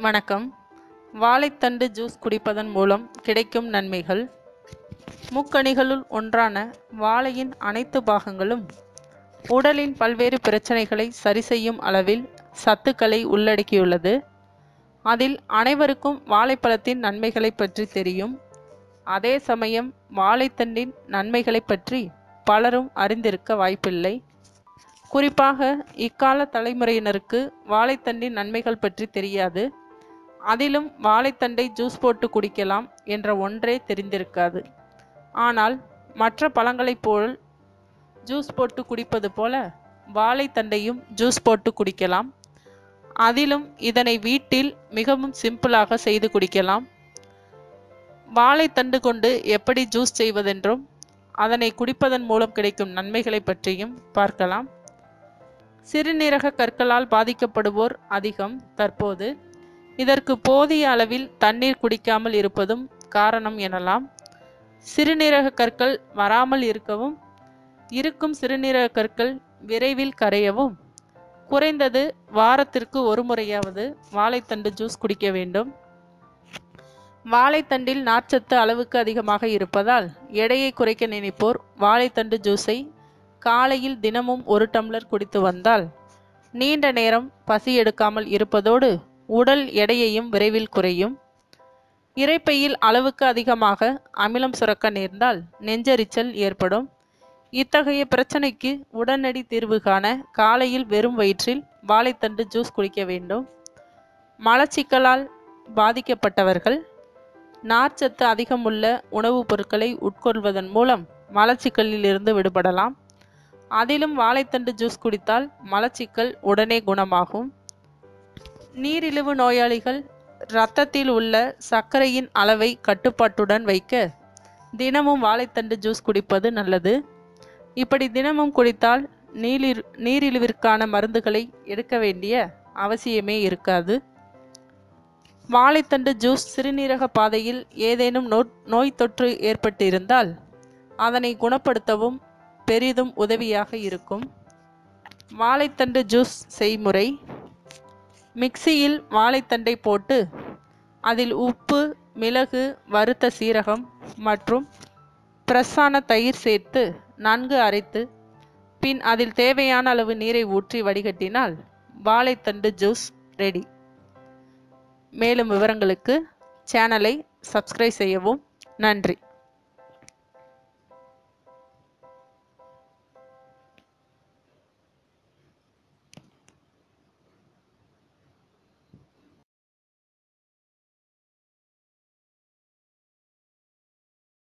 வணக்கம். வாழைத்தண்டு ஜூஸ் குடிப்பதன் மூலம் கிடைக்கும் நன்மைகள். முக்கணிகளுள் ஒன்றான வாழையின் அனைத்து பாகங்களும் உடலின் பல்வேறு பிரச்சனைகளை சரிசெய்யும் அளவில் சத்துக்களை உள்ளடக்கியுள்ளது. அதில் அனைவருக்கும் வாழைப்பழத்தின் நன்மைகளை பற்றி தெரியும். அதே சமயம் வாழைத்தண்டின் நன்மைகளை பற்றி பலரும் அறிந்திருக்க வாய்ப்பில்லை. குறிப்பாக இக்கால தலைமுறையினருக்கு வாழைத்தண்டின் நன்மைகள் பற்றி தெரியாது. அதிலும் வாழைத்தண்டை ஜூஸ் போட்டு குடிக்கலாம் என்ற ஒன்றே தெரிந்திருக்காது. ஆனால் மற்ற பழங்களைப் போல் ஜூஸ் போட்டு குடிப்பது போல வாழைத்தண்டையும் ஜூஸ் போட்டு குடிக்கலாம். அதிலும் இதனை வீட்டில் மிகவும் சிம்பிளாக செய்து குடிக்கலாம். வாழைத்தண்டு கொண்டு எப்படி ஜூஸ் செய்வதென்றும் அதனை குடிப்பதன் மூலம் கிடைக்கும் நன்மைகளை பற்றியும் பார்க்கலாம். சிறுநீரக கற்களால் பாதிக்கப்படுவோர் அதிகம் தற்போது. இதற்கு போதிய அளவில் தண்ணீர் குடிக்காமல் இருப்பதும் காரணம் எனலாம். சிறுநீரக கற்கள் வராமல் இருக்கவும், இருக்கும் சிறுநீரக கற்கள் விரைவில் கரையவும் குறைந்தது வாரத்திற்கு ஒரு முறையாவது வாழைத்தண்டு ஜூஸ் குடிக்க வேண்டும். வாழைத்தண்டில் நார்ச்சத்து அளவுக்கு அதிகமாக இருப்பதால் எடையை குறைக்க நினைப்போர் வாழைத்தண்டு ஜூஸை காலையில் தினமும் 1 டம்ளர் குடித்து வந்தால் நீண்ட நேரம் பசி எடுக்காமல் இருப்பதோடு உடல் எடையையும் விரைவில் குறையும். இரைப்பையில் அளவுக்கு அதிகமாக அமிலம் சுரக்க நேர்ந்தால் நெஞ்செரிச்சல் ஏற்படும். இத்தகைய பிரச்சனைக்கு உடனடி தீர்வு காண காலையில் வெறும் வயிற்றில் வாழைத்தண்டு ஜூஸ் குடிக்க வேண்டும். மலச்சிக்கலால் பாதிக்கப்பட்டவர்கள் நார்ச்சத்து அதிகமுள்ள உணவுப் பொருட்களை உட்கொள்வதன் மூலம் மலச்சிக்கலில் இருந்து விடுபடலாம். அதிலும் வாழைத்தண்டு ஜூஸ் குடித்தால் மலச்சிக்கல் உடனே குணமாகும். நீரிழிவு நோயாளிகள் இரத்தத்தில் உள்ள சர்க்கரையின் அளவை கட்டுப்பாட்டுடன் வைக்க தினமும் வாழைத்தண்டு ஜூஸ் குடிப்பது நல்லது. இப்படி தினமும் குடித்தால் நீரிழிவிற்கான மருந்துகளை எடுக்க வேண்டிய அவசியமே இருக்காது. வாழைத்தண்டு ஜூஸ் சிறுநீரக பாதையில் ஏதேனும் நோய் தொற்று ஏற்பட்டிருந்தால் அதனை குணப்படுத்தவும் பெரிதும் உதவியாக இருக்கும். வாழைத்தண்டு ஜூஸ் செய்முறை: மிக்சியில் வாழைத்தண்டை போட்டு அதில் உப்பு, மிளகு, வறுத்த சீரகம் மற்றும் பிரஸ்ஸான தயிர் சேர்த்து நன்கு அரைத்து பின் அதில் தேவையான அளவு நீரை ஊற்றி வடிகட்டினால் வாழைத்தண்டு ஜூஸ் ரெடி. மேலும் விவரங்களுக்கு சேனலை சப்ஸ்கிரைப் செய்யவும். நன்றி.